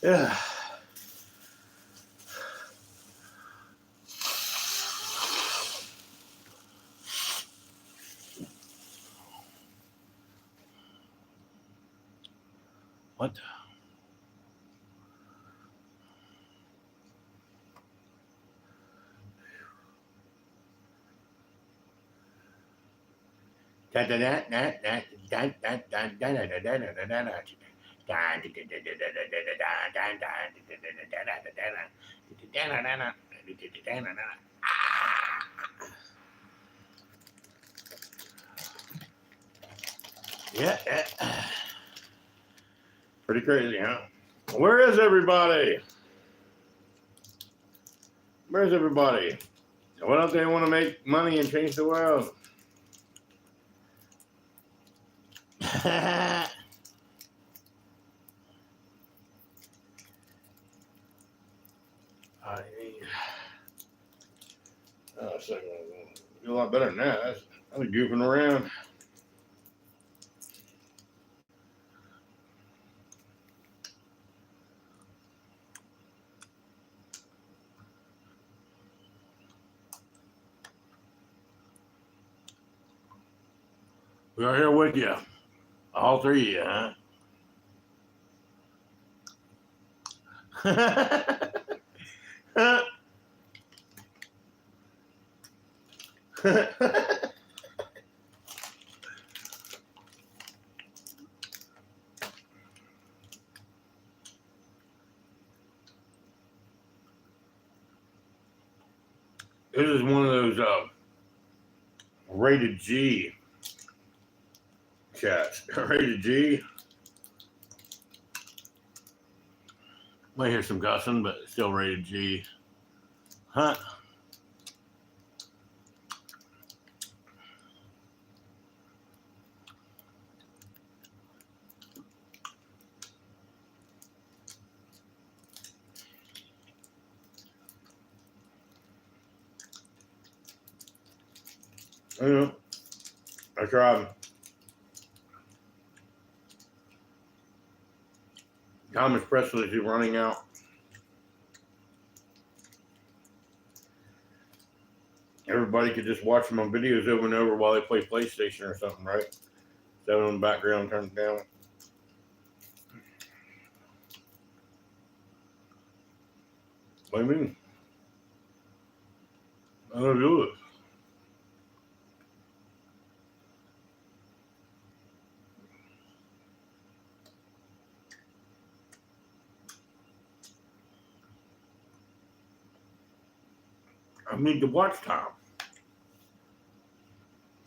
Yeah. What? Yeah, yeah. Pretty crazy, huh? Where is everybody? Where's everybody? Why don't they want to make money and change the world? I so do a lot better than that. I was goofing around. We are here with you. All three of you, huh? This is one of those rated G chats. Rated G. Might hear some cussing, but still rated G. Huh? I know. I tried. Thomas Presley's running out. Everybody could just watch them on videos over and over while they play PlayStation or something, right? Set it on the background, turn it down. What do you mean? I don't do it. I need the watch time.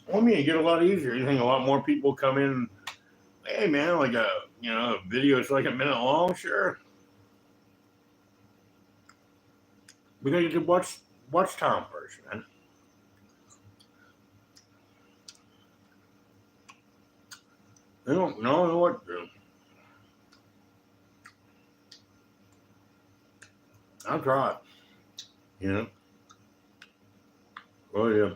Well, I mean, it get a lot easier. You think a lot more people come in. Hey, man, like a video is like a minute long. Sure, we gotta get the watch time first, man. They don't know what to do. I'll try. You know. Oh yeah.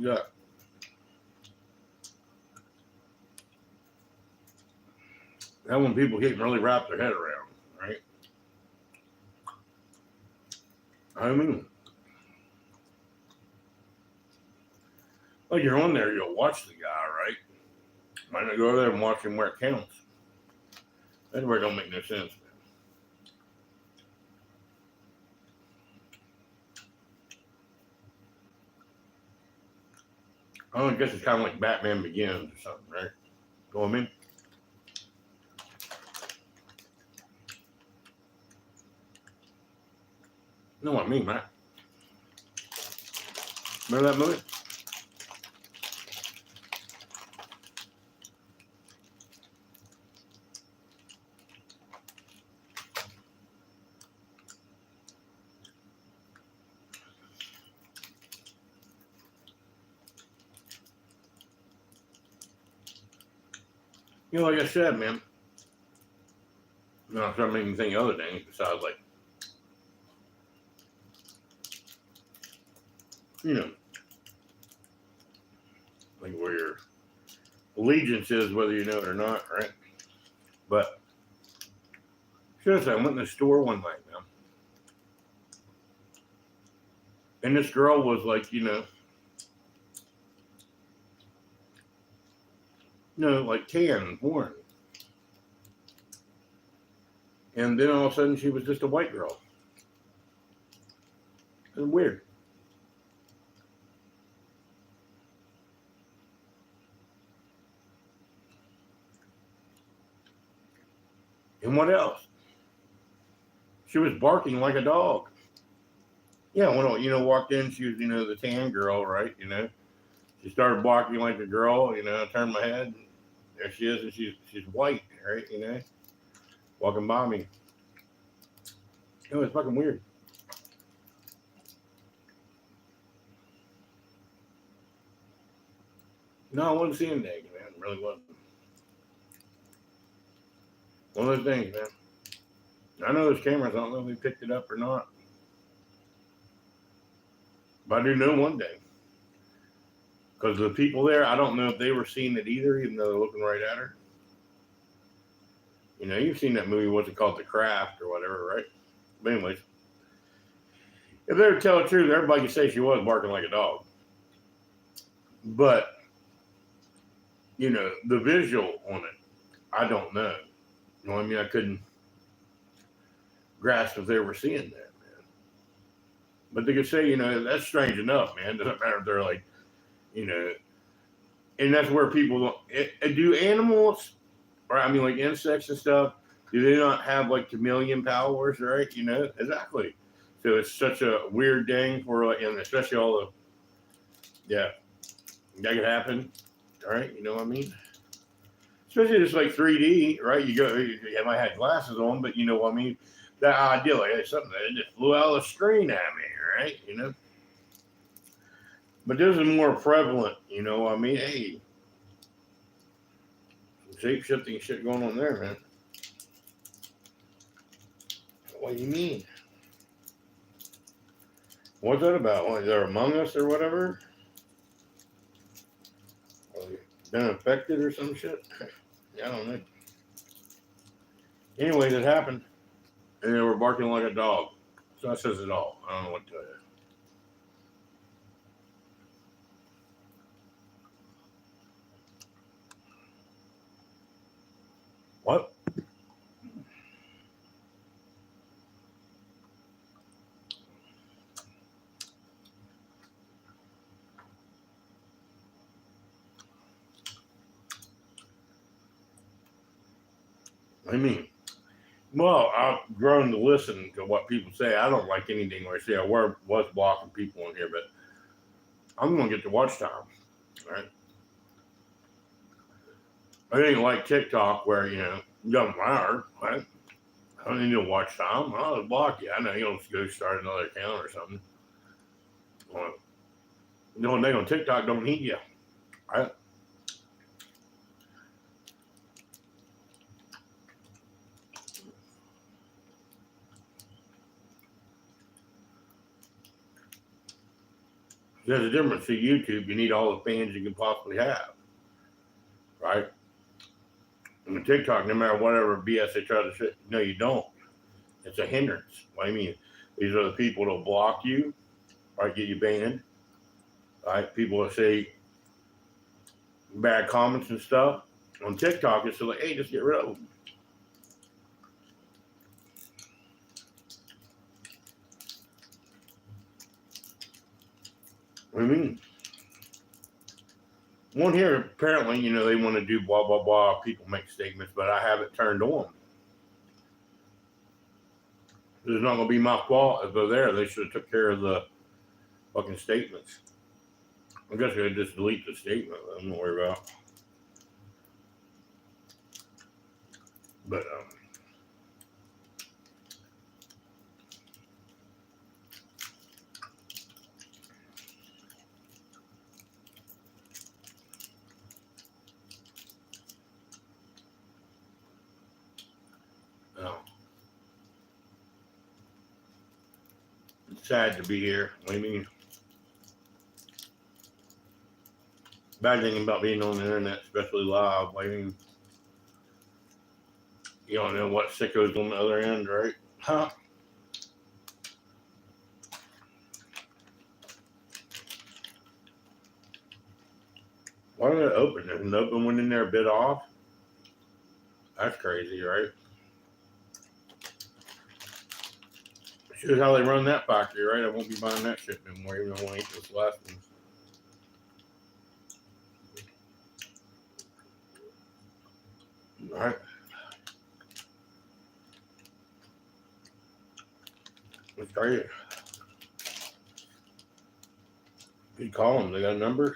Yeah. That one people can't really wrap their head around, right? I mean, like you're on there, you'll watch the guy, right? Might not go over there and watch him where it counts. That's where it don't make no sense. I guess it's kind of like Batman Begins or something, right? Know what I mean? You know what I mean, man? Remember that movie? You know, like I said, man, I'm trying to make me think of other things besides, like, you know, like where your allegiance is, whether you know it or not, right? But seriously, I went in the store one night, man, and this girl was like, like tan, foreign, and then all of a sudden she was just a white girl. It was weird. And what else? She was barking like a dog. Yeah, when walked in, she was, the tan girl, right? She started barking like a girl. I turned my head, and there she is, and she's white, right? Walking by me. It was fucking weird. No, I wasn't seeing naked, man. It really wasn't. One of those things, man. I know those cameras. I don't know if they picked it up or not, but I do know one day. Because the people there, I don't know if they were seeing it either, even though they're looking right at her. You've seen that movie, what's it called, The Craft or whatever, right? But anyways, if they were to tell the truth, everybody could say she was barking like a dog. But, the visual on it, I don't know. You know what I mean? I couldn't grasp if they were seeing that, man. But they could say, that's strange enough, man. Doesn't matter if they're like, and that's where people do animals, or I mean, like insects and stuff. Do they not have like chameleon powers, right? Exactly. So it's such a weird thing for like, and especially all the, yeah, that could happen, right? You know what I mean? Especially just like 3D, right? I might have glasses on, but you know what I mean? That idea, like hey, something that just flew out of the screen at me, right? But this is more prevalent, you know what I mean? Hey, some shape shifting shit going on there, man. What do you mean? What's that about? Like they're among us or whatever? Or been infected or some shit? Yeah, I don't know. Anyways, it happened, and they were barking like a dog. So that says it all. I don't know what to tell you. What? What do you mean? Well, I've grown to listen to what people say. I don't like anything where I say I was blocking people on here, but I'm going to get the watch time, right? I ain't like TikTok where, it doesn't matter, right? I don't need to watch time. I'll just block you. I know you don't go start another account or something. Well, the only thing on TikTok don't need you, right? There's a difference to YouTube. You need all the fans you can possibly have, right? And TikTok, no matter whatever BS they try to say, no, you don't. It's a hindrance. What do you mean? These are the people that'll block you, right? Get you banned, right? People that say bad comments and stuff on TikTok. It's like, hey, just get rid of them. What do you mean? One here, apparently, they want to do blah, blah, blah. People make statements, but I have it turned on. It's not going to be my fault if they're there. They should have took care of the fucking statements. I guess I could just delete the statement. I don't worry about. But sad to be here. What do you mean? Bad thing about being on the internet, especially live. What do you mean? You don't know what sicko's on the other end, right? Huh? Why did it open? There's an open one in there a bit off. That's crazy, right? Shows how they run that factory, right? I won't be buying that shit anymore, even though I want to eat this last one. All right. Let's try it. You call them. They got a number?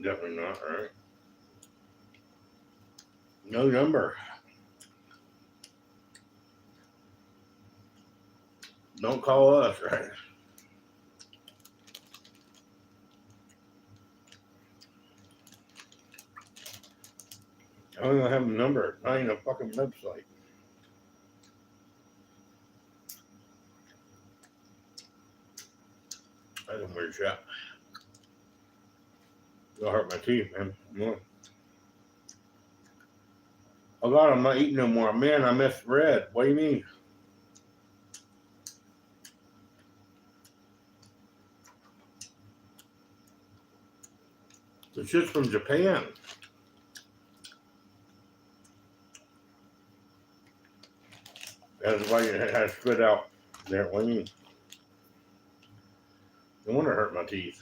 Definitely not, right? No number. Don't call us, right? I don't even have a number. Not even a fucking website. That's a weird shot. It'll hurt my teeth, man. More. Oh God, I'm not eating no more. Man, I miss red. What do you mean? The shit's from Japan. That's why it has spit out there. What do you mean? No wonder it hurt my teeth.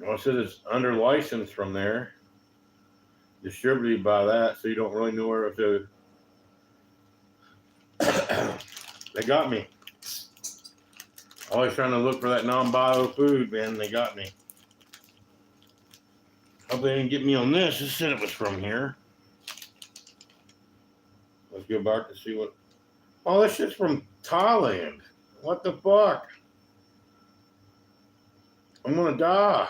Well, it says it's under license from there. Distributed by that, so you don't really know where to. They got me. Always trying to look for that non-bio food, man. They got me. Hope they didn't get me on this. It said it was from here. Let's go back to see what. Oh, this shit's from Thailand. What the fuck? I'm gonna die.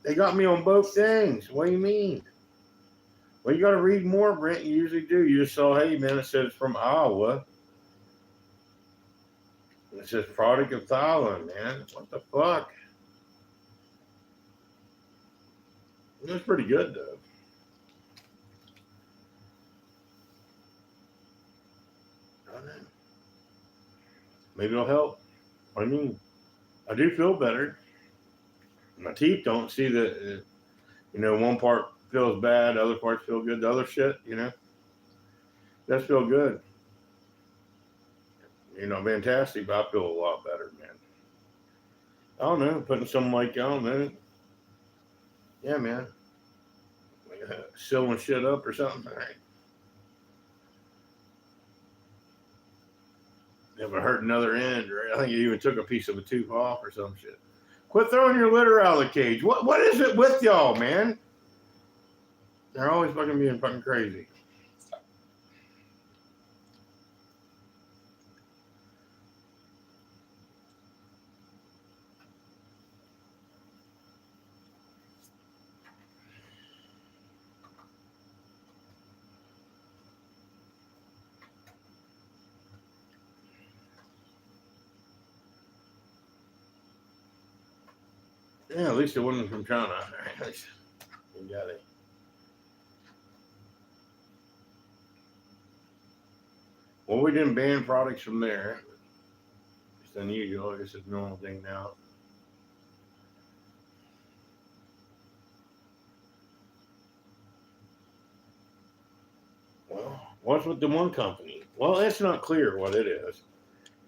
They got me on both things. What do you mean? Well, you gotta read more, Brent. You usually do. You just saw, hey, man, it says it's from Iowa. It says product of Thailand, man. What the fuck? It was pretty good, though. I don't know. Maybe it'll help. I mean, I do feel better. My teeth don't see the, one part feels bad, other parts feel good. The other shit, does feel good. Fantastic, but I feel a lot better, man. I don't know, putting something like, I don't know. Yeah, man. Like sewing shit up or something. All right. Never hurt another end, right? I think you even took a piece of a tooth off or some shit. Quit throwing your litter out of the cage. What is it with y'all, man? They're always fucking being fucking crazy. Yeah, at least it wasn't from China. At least you got it. Well, we didn't ban products from there. It's unusual. I guess it's a normal thing now. Well, what's with the one company? Well, it's not clear what it is.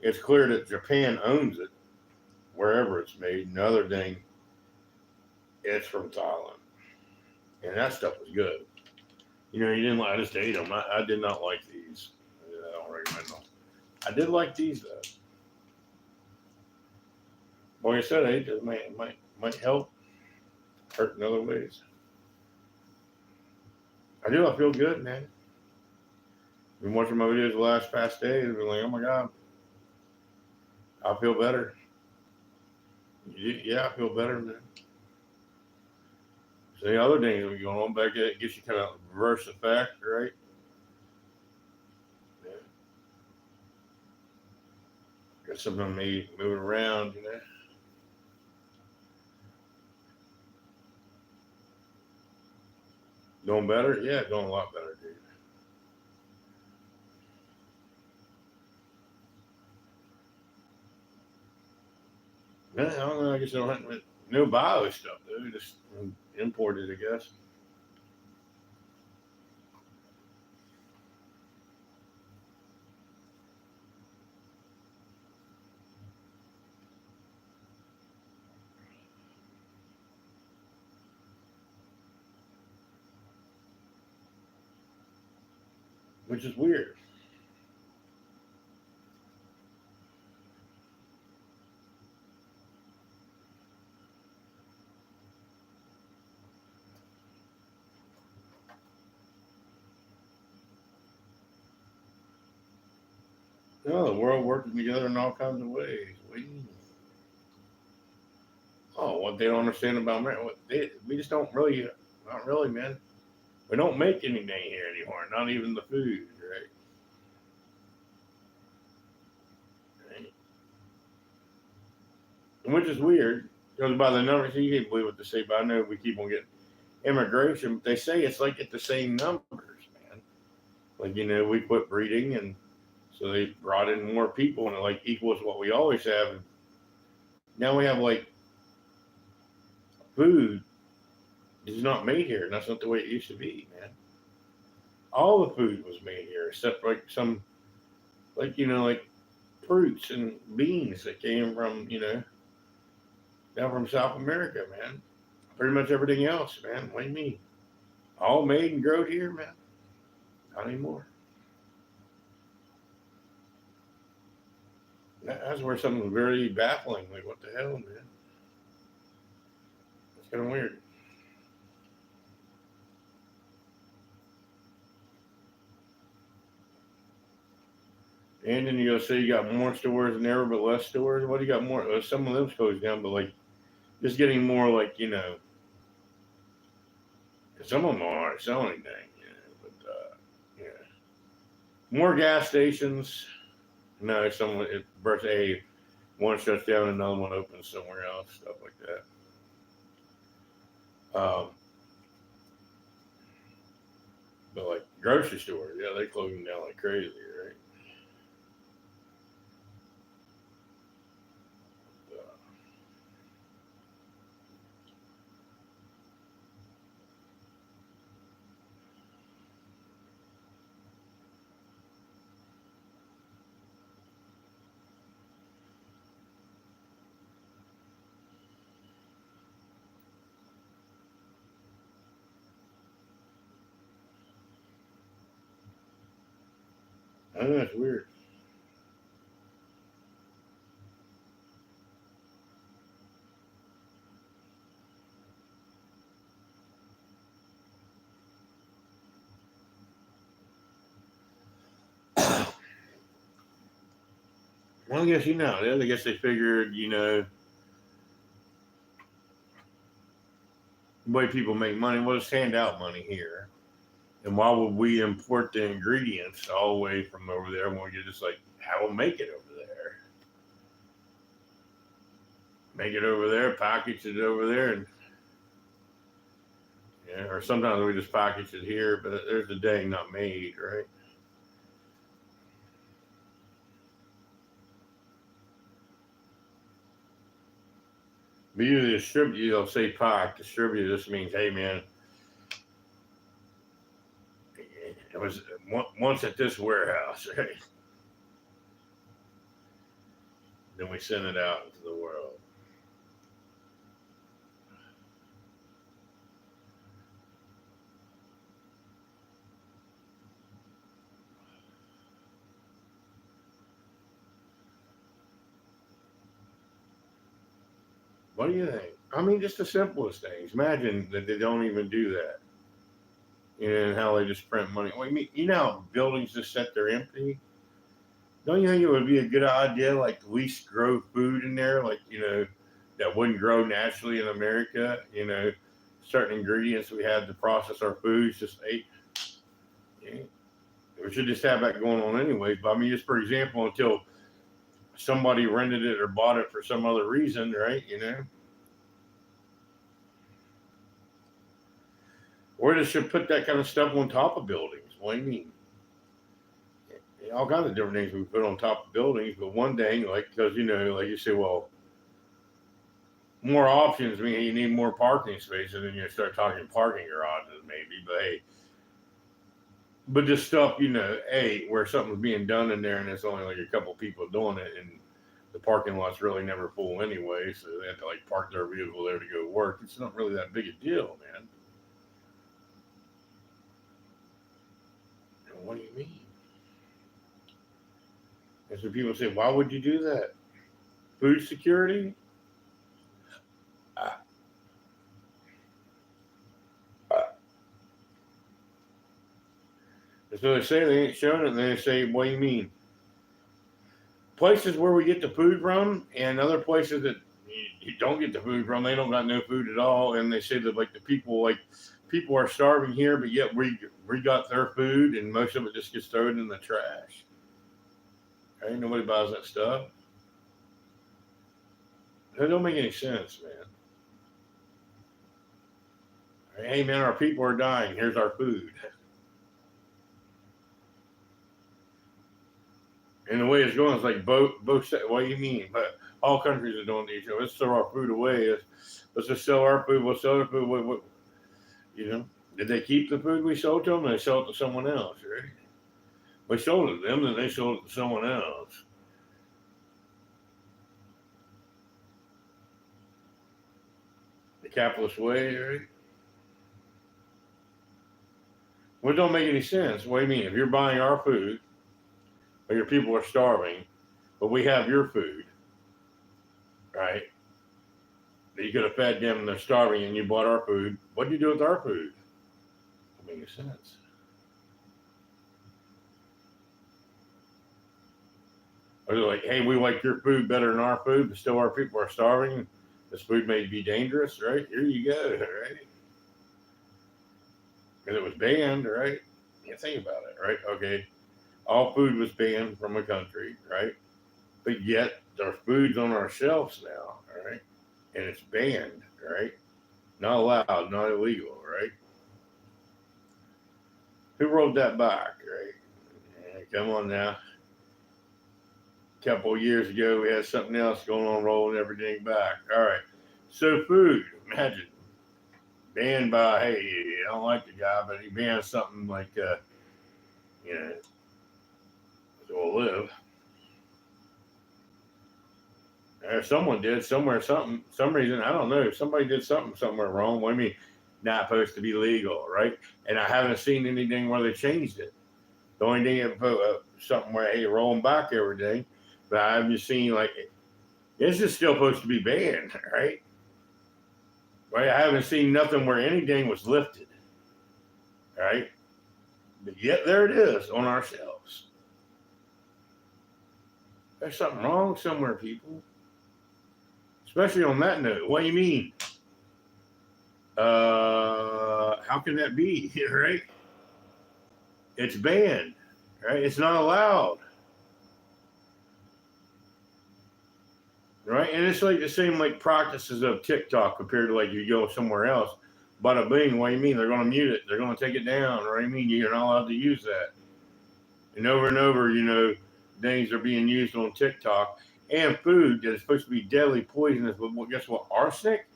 It's clear that Japan owns it, wherever it's made. Another thing, it's from Thailand. And that stuff was good. You didn't like, I just ate them. I did not like these. I don't recommend them. I did like these, though. Like I said, it might help. Hurt in other ways. I feel good, man. Been watching my videos the last past days. Been like, oh my God. I feel better. Yeah, I feel better, man. So the other things that are going on back there, it gives you kind of reverse effect, right? Yeah. Got something on me moving around, you know. Doing better? Yeah, doing a lot better, dude. Yeah, I don't know. I guess I don't have no bio stuff, though. Just imported, I guess. Which is weird. No, the world working together in all kinds of ways. Oh, what they don't understand about America, we just don't really, not really, man. We don't make anything here anymore, not even the food, right? Right. And which is weird, because by the numbers, you can't believe what they say, but I know we keep on getting immigration, but they say it's like at the same numbers, man. Like, we quit breeding, and so they brought in more people, and it like equals what we always have. And now we have like food is not made here, and that's not the way it used to be, man. All the food was made here, except like some, like fruits and beans that came from, down from South America, man. Pretty much everything else, man. What do you mean? All made and grown here, man. Not anymore. That's where something very baffling. Like, what the hell, man? It's kind of weird. And then you go say you got more stores than ever, but less stores. What do you got more? Some of them goes down, but like just getting more, like, 'cause some of them aren't selling anything. But yeah, more gas stations. No, someone it bursts one shuts down, another one opens somewhere else, stuff like that. But like grocery stores, yeah, they closing down like crazy, right? I know it's weird. Well, I guess I guess they figured, the way people make money, well, just hand out money here. And why would we import the ingredients all the way from over there when we could just like have them make it over there? Make it over there, package it over there, and yeah, or sometimes we just package it here, but there's the dang not made, right? But you distribute, they'll say pack, distribute. This means, hey man, it was once at this warehouse, right? Then we send it out into the world. What do you think? I mean, just the simplest things. Imagine that they don't even do that. And how they just print money. Well, I mean, how buildings just sit there empty? Don't you think it would be a good idea, like, at least grow food in there, like, that wouldn't grow naturally in America, certain ingredients we have to process our foods. Just yeah, we should just have that going on anyway. But I mean, just for example, until somebody rented it or bought it for some other reason, right? Or they should put that kind of stuff on top of buildings. What do you mean? All kinds of different things we put on top of buildings, but one thing, like, because like you say, well, more options mean you need more parking spaces, and you start talking parking garages, maybe. But hey, but this stuff, where something's being done in there, and it's only like a couple people doing it, and the parking lot's really never full anyway, so they have to like park their vehicle there to go to work. It's not really that big a deal, man. What do you mean? And so people say, why would you do that? Food security? Uh, uh, so they say they ain't showing it, and they say, what do you mean? Places where we get the food from, and other places that you don't get the food from, they don't got no food at all, and they say that like the people are starving here, but yet we got their food, and most of it just gets thrown in the trash. Right? Nobody buys that stuff. That don't make any sense, man. Hey, man, our people are dying. Here's our food. And the way it's going is like both. What do you mean? But all countries are doing these. Let's throw our food away. Let's just sell our food. We'll sell our food. Did they keep the food we sold to them? They sold it to someone else, right? We sold it to them, then they sold it to someone else. The capitalist way, right? Well, it don't make any sense. What do you mean? If you're buying our food, or your people are starving, but we have your food, right? You could have fed them and they're starving, and you bought our food. What do you do with our food? It doesn't make any sense. Or they're like, hey, we like your food better than our food, but still our people are starving. This food may be dangerous, right? Here you go, right? Because it was banned, right? You think about it, right? Okay, all food was banned from a country, right? But yet there's food's on our shelves now, all right? And it's banned, right? Not allowed, not illegal, right? Who rolled that back, right? Yeah, come on now. A couple of years ago, we had something else going on, rolling everything back. All right. So food, imagine banned by, hey, I don't like the guy, but he banned something like, so we'll live. Someone did somewhere something, some reason, I don't know. Somebody did something somewhere wrong. What do you mean? Not supposed to be legal, right? And I haven't seen anything where they changed it. The only thing that put something where, hey, rolling back everything, but I haven't seen like this is still supposed to be banned, right? Right? I haven't seen nothing where anything was lifted, right? But yet there it is on our shelves. There's something wrong somewhere, people. Especially on that note. What do you mean? How can that be, right? It's banned, right? It's not allowed, right? And it's like the same like practices of TikTok compared to like you go somewhere else. Bada bing, what do you mean? They're going to mute it. They're going to take it down, right? I mean, you're not allowed to use that. And over, things are being used on TikTok and food that is supposed to be deadly poisonous. But guess what? Arsenic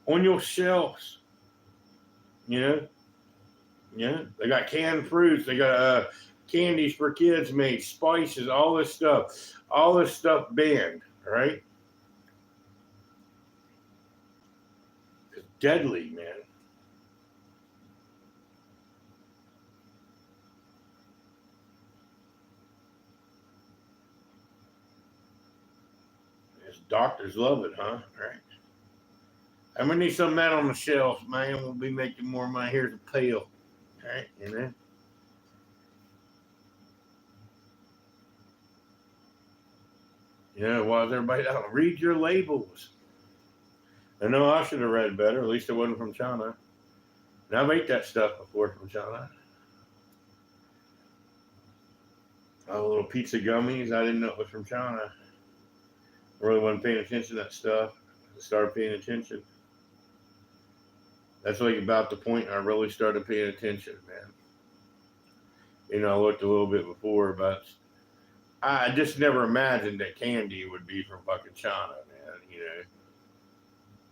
on your shelves. Yeah, they got canned fruits. They got candies for kids made, spices, all this stuff banned, right? It's deadly, man. Doctors love it, huh? Right. And we need some of that on the shelf, man. We'll be making more money. Here's a pill. Right, why is everybody out? Read your labels. I know I should have read better. At least it wasn't from China. And I've ate that stuff before from China. Oh, little pizza gummies. I didn't know it was from China. I really wasn't paying attention to that stuff. I started paying attention. That's like about the point I really started paying attention, man. You know, I looked a little bit before, but I just never imagined that candy would be from fucking China, man.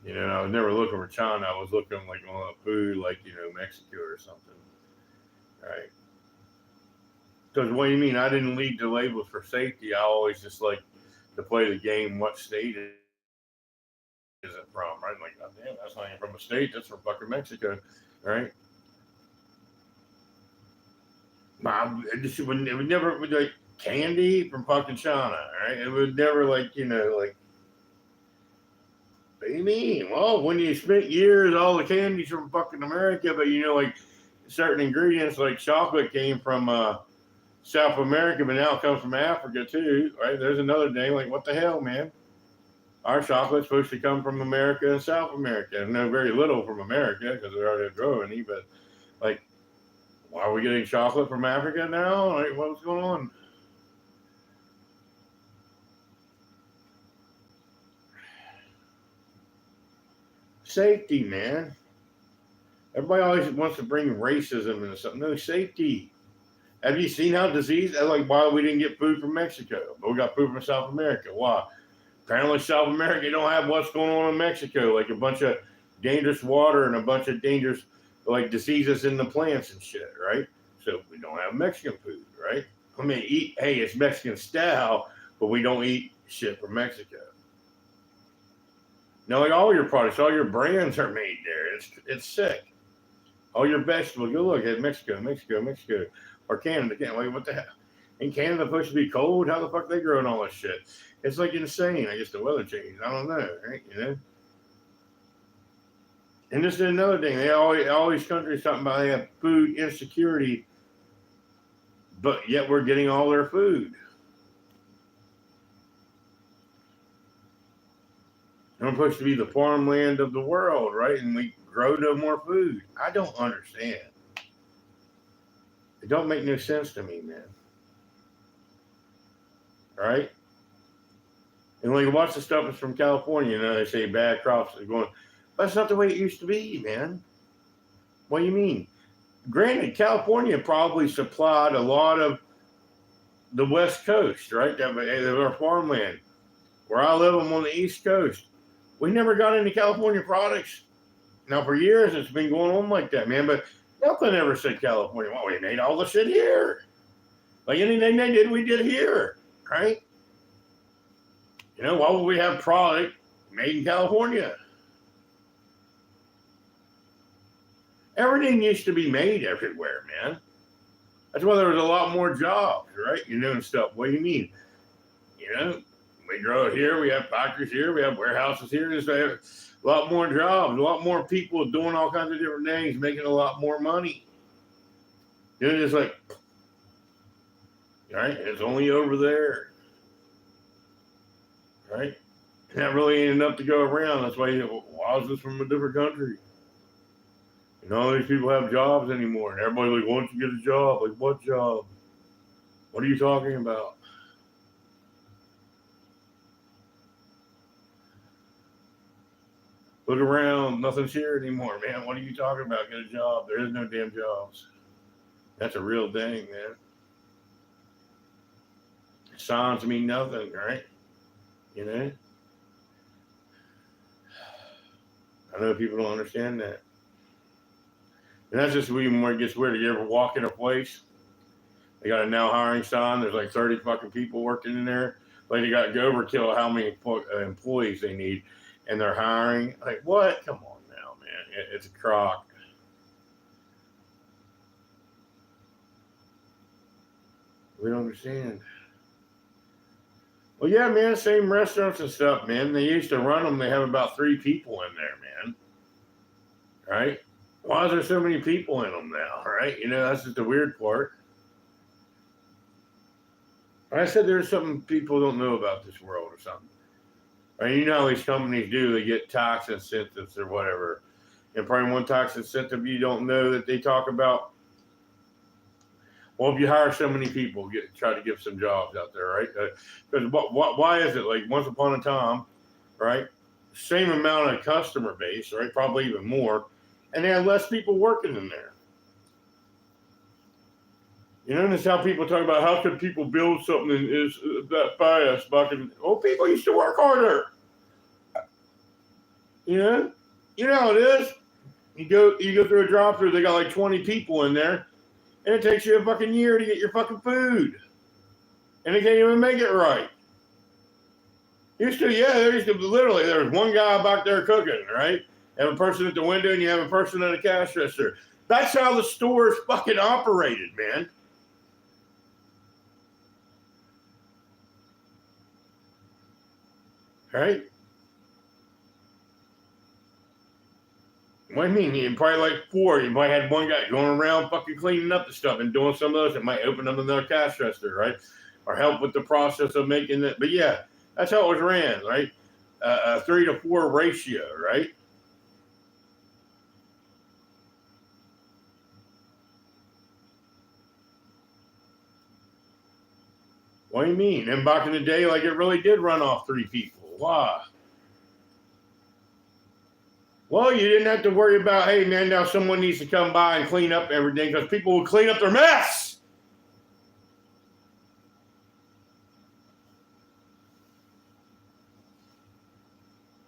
I was never looking for China. I was looking like on food, like Mexico or something, right? Because what do you mean? I didn't lead the labels for safety. I always just like to play the game. What state is it from? Right? Like, oh, damn, that's not even from a state. That's from fucking Mexico, right? It would never be like candy from fucking China, right? It would never like like. What do you mean? Well, when you spent years, all the candies from fucking America, but like certain ingredients like chocolate came from South America, but now it comes from Africa too, right? There's another thing. Like, what the hell, man? Our chocolate's supposed to come from America and South America. I know very little from America because they're already growing any, but like, why are we getting chocolate from Africa now? Like, what's going on? Safety, man. Everybody always wants to bring racism into something. No, safety. Have you seen how disease? Like, why we didn't get food from Mexico, but we got food from South America? Why? Apparently, South America don't have what's going on in Mexico, like a bunch of dangerous water and a bunch of dangerous like diseases in the plants and shit, right? So we don't have Mexican food, right? I mean, it's Mexican style, but we don't eat shit from Mexico. Now, like all your products, all your brands are made there. It's sick. All your vegetables, go look at Mexico, or Canada. Like, what the hell? In Canada, supposed to be cold. How the fuck they growing all this shit? It's like insane. I guess the weather changed. I don't know, right? And this is another thing. All these countries talking about they have food insecurity, but yet we're getting all their food. We're supposed to be the farmland of the world, right? And we grow no more food. I don't understand. It don't make no sense to me, man. Right? And like, watch the stuff that's from California. They say bad crops are going. That's not the way it used to be, man. What do you mean? Granted, California probably supplied a lot of the West Coast, right? That our farmland. Where I live, I'm on the East Coast. We never got any California products. Now, for years, it's been going on like that, man. But Delta never said California. Well, we made all the shit here. Like anything they did, we did here, right? Why would we have product made in California? Everything used to be made everywhere, man. That's why there was a lot more jobs, right? And stuff. What do you mean? We grow it here. We have factories here. We have warehouses here. Just have a lot more jobs, a lot more people doing all kinds of different things, making a lot more money. It's like, right? It's only over there, right? That really ain't enough to go around. That's why why is this from a different country? All these people have jobs anymore, and everybody's like, "Why don't you get a job?" Like, what job? What are you talking about? Look around, nothing's here anymore, man. What are you talking about? Get a job. There is no damn jobs. That's a real thing, man. Signs mean nothing, right? I know people don't understand that. And that's just even where it gets weird. You ever walk in a place, they got a now hiring sign, there's like 30 fucking people working in there. Like, they got overkill how many employees they need, and they're hiring. Like, what? Come on now, man. It's a crock. We don't understand. Well, yeah, man, same restaurants and stuff, man. They used to run them. They have about 3 people in there, man. Right? Why is there so many people in them now, right? That's just the weird part. I said there's something people don't know about this world or something. Right? You know how these companies do, they get tax incentives or whatever. And probably one tax incentive you don't know that they talk about. Well, if you hire so many people, try to give some jobs out there, right? Because why is it like once upon a time, right? Same amount of customer base, right? Probably even more, and they had less people working in there. You know, that's how people talk about how could people build something is that fast. People used to work harder. You know how it is. You go through a drive-through. They got like 20 people in there. And it takes you a fucking year to get your fucking food. And they can't even make it right. There used to literally, there was one guy back there cooking, right? You have a person at the window and you have a person at a cash register. That's how the stores fucking operated, man. Right? What do you mean? You probably like four. You might have one guy going around fucking cleaning up the stuff and doing some of those. It might open up another cash register, right? Or help with the process of making it. But yeah, that's how it was ran, right? A 3 to 4 ratio, right? What do you mean? And back in the day, like it really did run off 3 people. Why? Well, you didn't have to worry about, hey, man, now someone needs to come by and clean up everything because people would clean up their mess.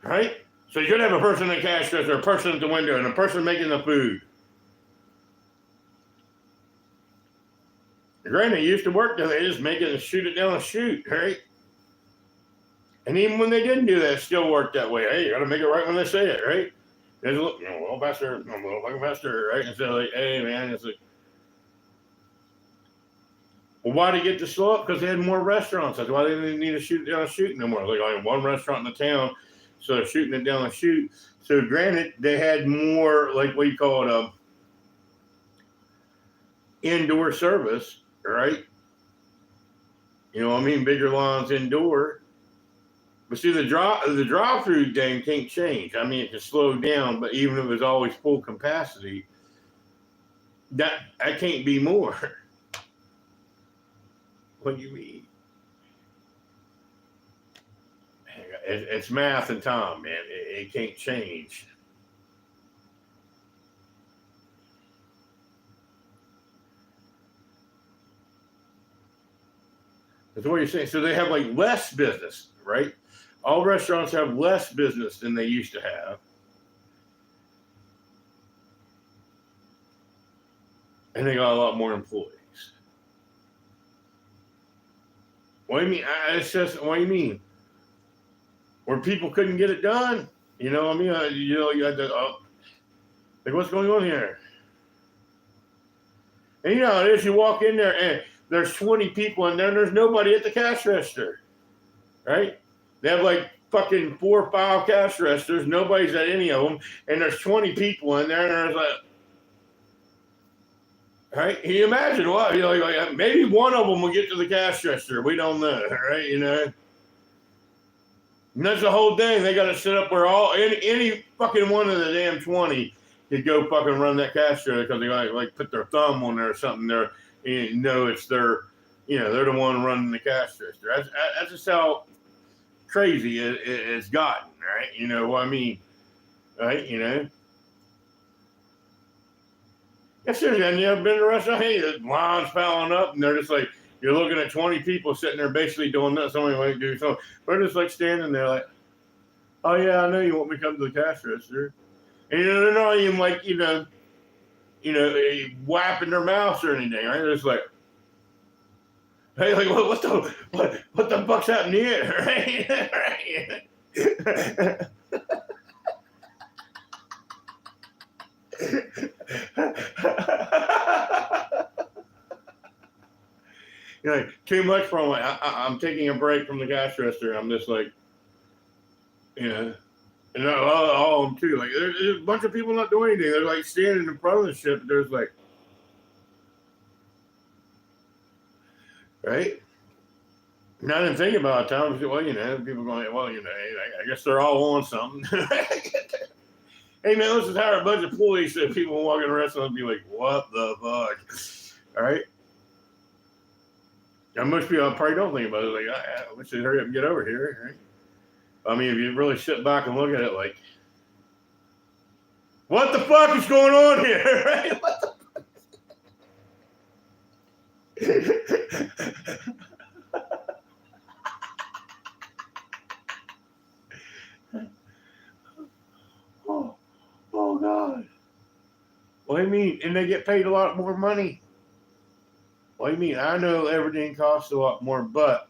Right? So you could have a person in the cash register, a person at the window, and a person making the food. Granted, used to work there, they just make it and shoot it down the chute, right? And even when they didn't do that, it still worked that way. Hey, you got to make it right when they say it, right? There's a little faster, a little fucking faster, right? Instead of like, hey, man, it's like, well, why did it get to slow up? Because they had more restaurants. That's why they didn't need to shoot it down the chute no more. Like only one restaurant in the town, so they're shooting it down the chute. So granted, they had more, like what you call it, indoor service, right? You know what I mean? Bigger lines indoor. But see, the drive-through thing can't change. I mean, it can slow down, but even if it was always full capacity, that can't be more. What do you mean? It's math and time, man. It can't change. That's what you're saying. So they have like less business, right? All restaurants have less business than they used to have. And they got a lot more employees. What do you mean? It's just, what do you mean? Where people couldn't get it done? You know what I mean? You had to, like, what's going on here? And you know, as you walk in there and there's 20 people in there and there's nobody at the cash register, right? They have like fucking 4 or 5 cash registers. Nobody's at any of them. And there's 20 people in there and there's like, right? Can you imagine what? You know, like maybe one of them will get to the cash register. We don't know, right? You know? And that's the whole thing. They got to set up where any fucking one of the damn 20 could go fucking run that cash register because they like put their thumb on there or something there. And it's their, they're the one running the cash register. That's just how crazy it's gotten, right? You know what I mean? Right? You know? Yes, seriously, have you ever been to a restaurant? Hey, the line's piling up, and they're just like, you're looking at 20 people sitting there basically doing that. Somebody might do something. They're just like standing there like, oh, yeah, I know you want me to come to the cash register. And they're not even like, wiping their mouths or anything, right? They're just like, hey, like, what the fuck's happening here, right? Like, too much from like, I'm taking a break from the cash register. I'm just like, and all of them too. Like, there's a bunch of people not doing anything. They're like standing in front of the ship. There's like, right? And I didn't think about it. Time. Well, people going, well, I guess they're all on something. Hey, man, let's just hire a bunch of employees so people walk in the restaurant and be like, what the fuck? All right. And most people probably don't think about it. Like, I wish they'd hurry up and get over here. Right? I mean, if you really sit back and look at it, like, what the fuck is going on here? Right? What the oh, God. What do you mean? And they get paid a lot more money. What do you mean? I know everything costs a lot more, but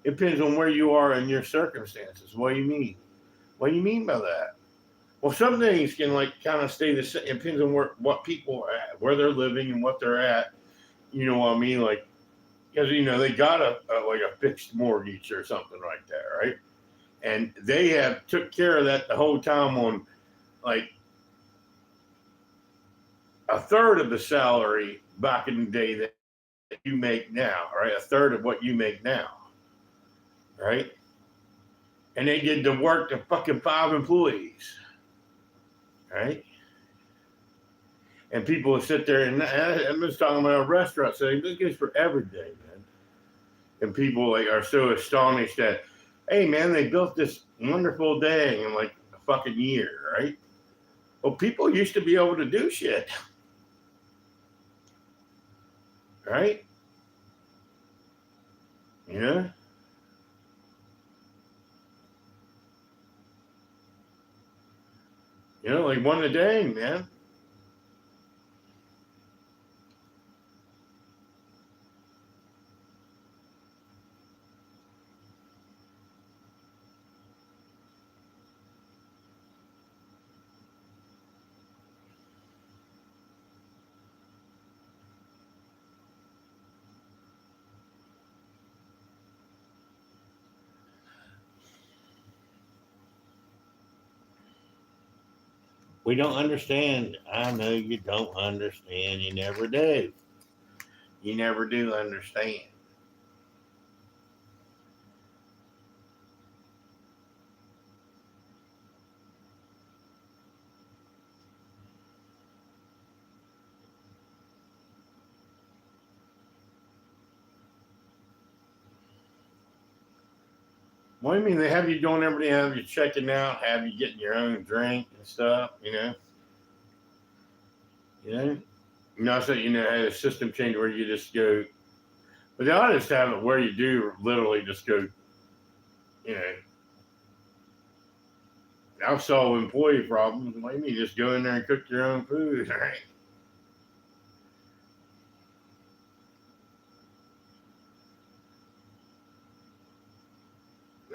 it depends on where you are in your circumstances. What do you mean? What do you mean by that? Well, some things can kind of stay the same. It depends on what people are at, where they're living and what they're at. You know what I mean? Like, because they got a fixed mortgage or something like that, right? And they have took care of that the whole time on like a third of the salary back in the day that you make now, right? A third of what you make now, right? And they did the work to fucking 5 employees, right? And people will sit there, and I'm just talking about a restaurant setting. This goes for every day, man. And people are so astonished that, hey, man, they built this wonderful day in like a fucking year, right? Well, people used to be able to do shit, right? Yeah. Like one a day, man. We don't understand. I know you don't understand. You never do. You never do understand. What do you mean? They have you doing everything, have you checking out, have you getting your own drink and stuff, You know? Not so, had a system change where you just go, but they ought to just have it where you do literally just go, you know, I'll solve employee problems. What do you mean? Just go in there and cook your own food, right?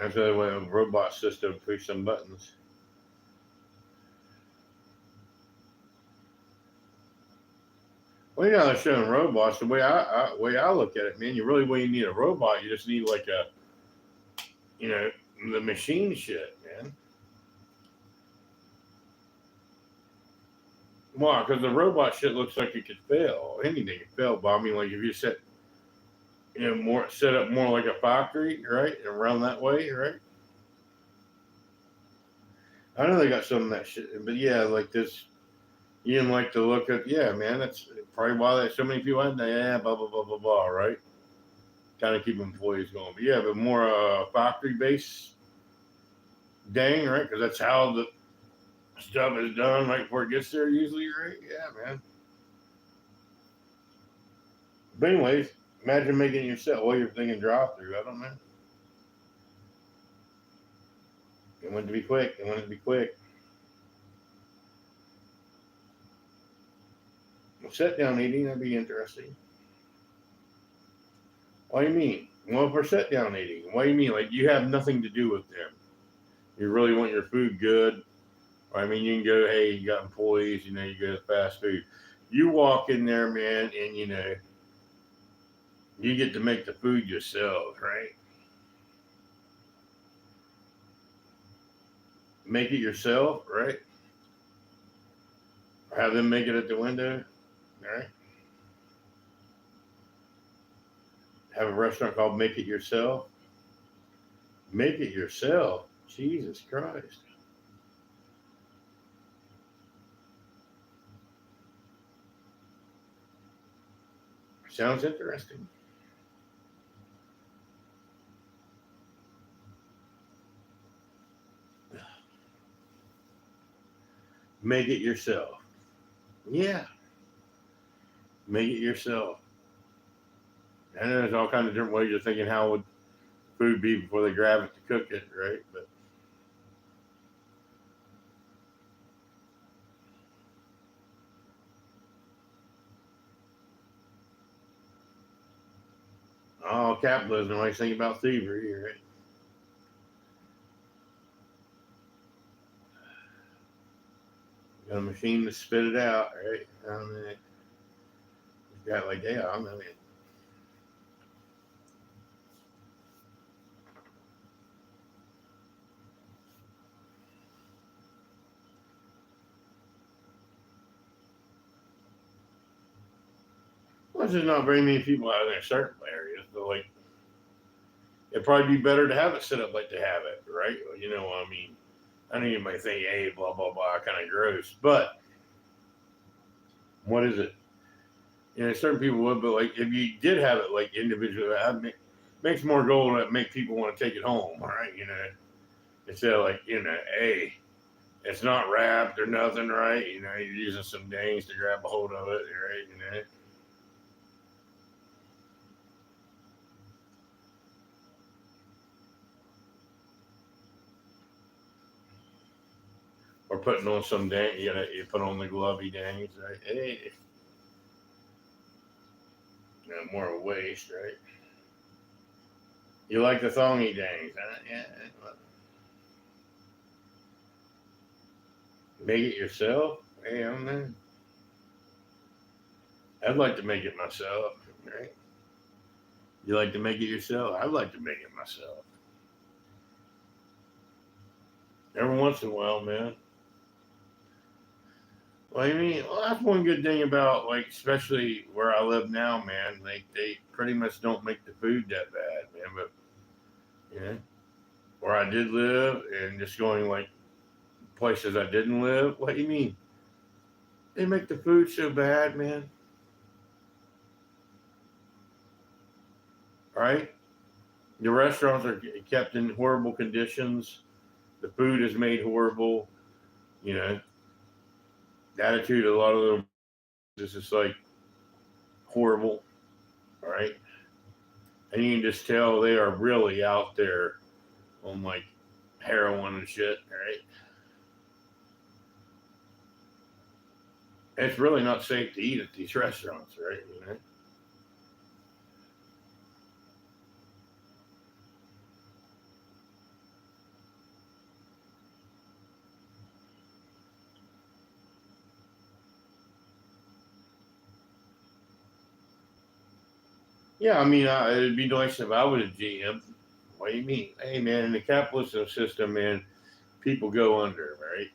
That's the way a robot system push some buttons. Well, they're showing robots. The way I look at it, man, you really when you need a robot, you just need like you know, the machine shit, man. Why? Because the robot shit looks like it could fail. Anything could fail. But I mean, like if you set up more like a factory, right, and run that way, right? I know they got some of that shit, but yeah, like this, you didn't like to look at. Yeah, man, that's probably why there's so many people out there. Yeah, blah blah blah blah blah, right? Kind of keep employees going. But yeah, but more factory based, dang, right? Because that's how the stuff is done right before it gets there, usually, right? Yeah, man. But anyways, imagine making it yourself. Well, you're thinking drive through. I don't know. They want it to be quick. They want it to be quick. Well, sit down eating, that'd be interesting. What do you mean? Well, for sit down eating, what do you mean? Like you have nothing to do with them. You really want your food good. I mean, you can go, hey, you got employees, you go to fast food. You walk in there, man, and you get to make the food yourself, right? Make it yourself, right? Or have them make it at the window, right? have a restaurant called Make It Yourself. Make it yourself. Jesus Christ. Sounds interesting. Make it yourself. Yeah, make it yourself. And there's all kinds of different ways of thinking how would food be before they grab it to cook it, right? But oh, capitalism. I think about thievery, right? Got a machine to spit it out, right? I mean, it's got like, yeah, I mean, well, there's not very many people out in certain areas, but like, it'd probably be better to have it set up like they have it, right? You know, I mean, I know you might think, hey, blah, blah, blah, kind of gross, but what is it? You know, certain people would, but like, if you did have it like individually, it makes more gold that make people want to take it home, right? You know, instead of like, you know, hey, it's not wrapped or nothing, right? You know, you're using some dings to grab a hold of it, right? You know, or putting on some dang, you put on the glovey dings, right? Hey, you know, more of a waste, right? You like the thongy dings, huh? Yeah. Make it yourself? Hey, I don't know. I'd like to make it myself, right? You like to make it yourself? I'd like to make it myself. Every once in a while, man. Well, I mean, well, that's one good thing about like, especially where I live now, man. They pretty much don't make the food that bad, man. But you know, where I did live, and just going like places I didn't live. What do you mean? They make the food so bad, man. Right? The restaurants are kept in horrible conditions. The food is made horrible. You know, the attitude of a lot of them is just like horrible. Right? And you can just tell they are really out there on like heroin and shit. Right? And it's really not safe to eat at these restaurants, right? You know. Yeah, I mean, it'd be nice if I was a GM. What do you mean? Hey, man, in the capitalist system, man, people go under, right?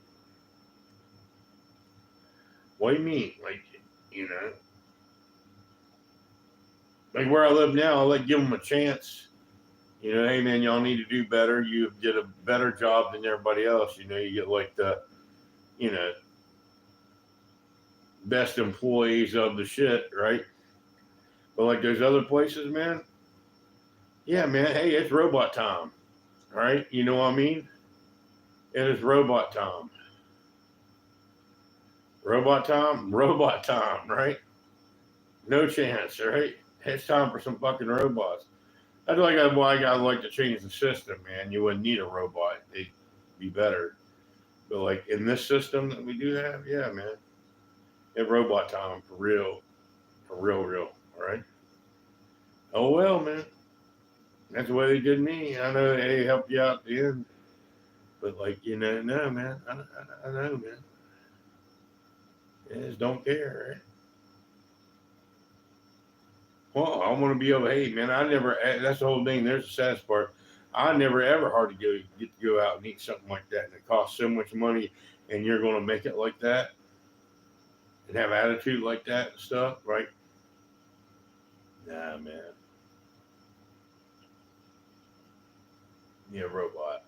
What do you mean? Like, you know, like where I live now, I'll like give them a chance. You know, hey, man, y'all need to do better. You did a better job than everybody else. You know, you get like the, you know, best employees of the shit, right? But like those other places, man, yeah, man, hey, it's robot time, right? You know what I mean? It is robot time. Robot time, right? No chance, right? It's time for some fucking robots. That's like why I gotta like to change the system, man. You wouldn't need a robot; they'd be better. But like in this system that we do have, yeah, man, it's robot time for real, real. All right. Oh well, man. That's the way they did me. I know they helped you out at the end, but like you know, no, man. I know, man. They just don't care, right? Well, I want to be able. Hey, man, I never. That's the whole thing. There's the saddest part. I never ever hard to get to go out and eat something like that, and it costs so much money, and you're going to make it like that and have attitude like that and stuff, right? Nah, man. Yeah, robot.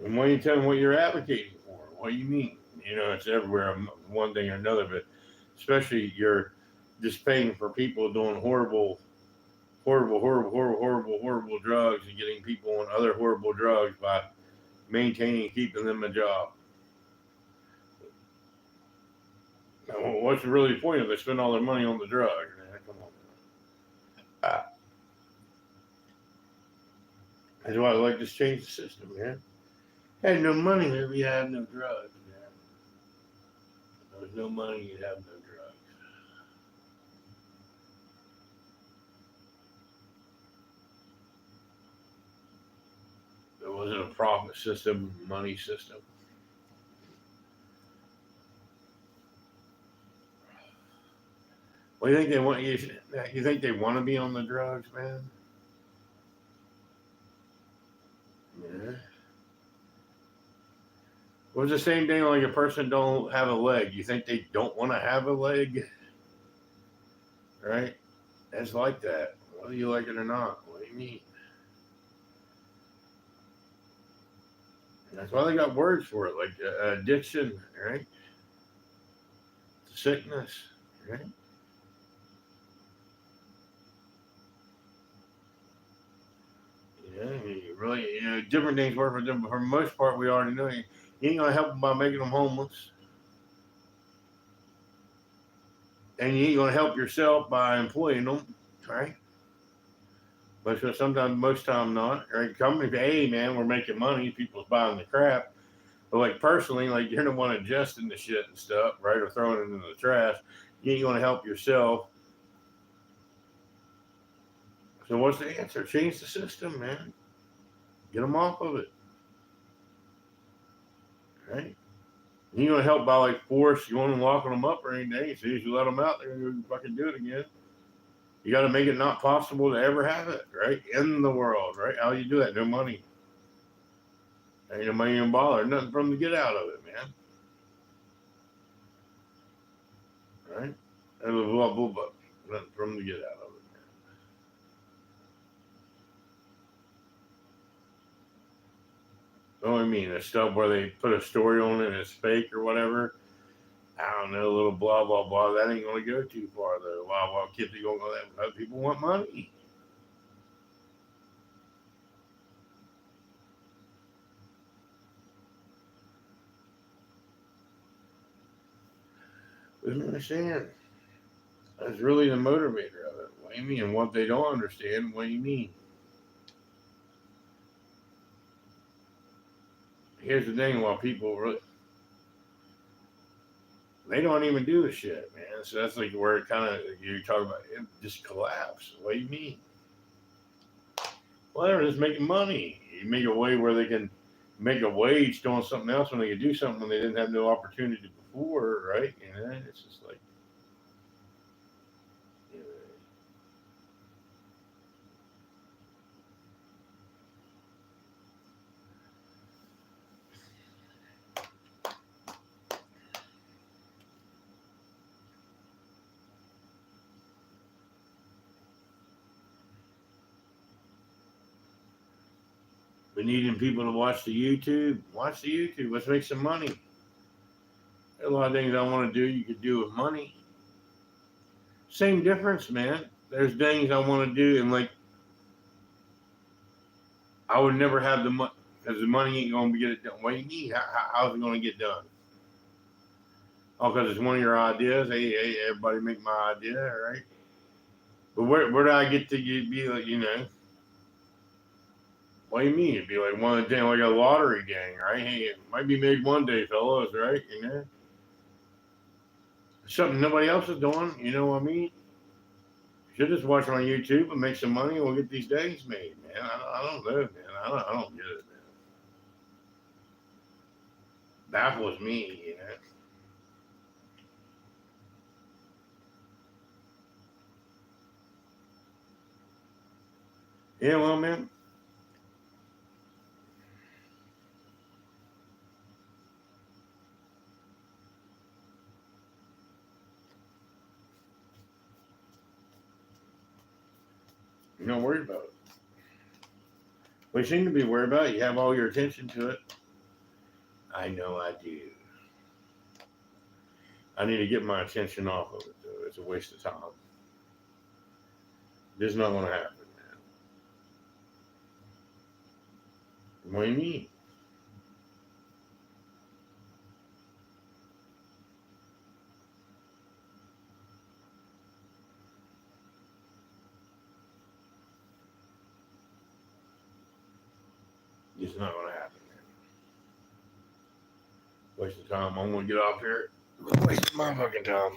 And why you tell them what you're advocating for? What do you mean? You know, it's everywhere, one thing or another, but especially you're just paying for people doing horrible drugs and getting people on other horrible drugs by maintaining and keeping them a job. Now, what's really the point if they spend all their money on the drugs? Man, come on. Ah, that's why I like to change the system, man. Had no money if you had no drugs, man. There was no money, you'd have no drugs. There wasn't a profit system, money system. Well, you think they want you? You think they want to be on the drugs, man? Yeah. Well, it's the same thing like a person don't have a leg. You think they don't want to have a leg, right? It's like that, whether you like it or not. What do you mean? That's why they got words for it, like addiction, right? Sickness, right? Yeah, you really, different things work for them, but for the most part, we already know you ain't gonna help them by making them homeless, and you ain't gonna help yourself by employing them, right? But so sometimes, most time not, right? Company, hey man, we're making money, people's buying the crap, but like personally, like you're the one adjusting the shit and stuff, right, or throwing it in the trash. You ain't gonna help yourself. So what's the answer? Change the system, man. Get them off of it, right? You ain't gonna help by like force going and locking them up or anything. As soon as you let them out, they're gonna fucking do it again. You got to make it not possible to ever have it, right? In the world, right? How you do that? No money. Ain't no money in bother. Nothing for them to get out of it, man. Right? And blah, blah, blah. Nothing for them to get out of it. Know what I mean? The stuff where they put a story on it and it's fake or whatever. I don't know, a little blah, blah, blah. That ain't going to go too far, though. Wow, kids are going to go that. People want money. I don't understand. That's really the motivator of it. What do you mean? And what they don't understand, what do you mean? Here's the thing, while people really, they don't even do the shit, man. So that's like where it kind of, you talk about it just collapse. What do you mean? Well, they're just making money. You make a way where they can make a wage doing something else when they can do something when they didn't have no opportunity before, right? It's just like, you know, we needing people to watch the YouTube. Watch the YouTube. Let's make some money. There's a lot of things I want to do. You could do with money. Same difference, man. There's things I want to do, and like I would never have the money because the money ain't gonna get it done. What do you mean? How's it gonna get done? Oh, because it's one of your ideas. Hey, everybody make my idea, right? But where do I get to be like, what do you mean? It'd be like one of the like a lottery gang, right? Hey, it might be made one day, fellas, right? Something nobody else is doing. You know what I mean? Should just watch on YouTube and make some money, and we'll get these days made, man. I don't know, man. I don't get it, man. Baffles me. Yeah, well, man. You're not worried about it. Well, you seem to be worried about it. You have all your attention to it. I know I do. I need to get my attention off of it, though. It's a waste of time. This is not going to happen, man. What do you mean? It's not going to happen, man. Waste of time. I'm going to get off here. Waste my fucking time.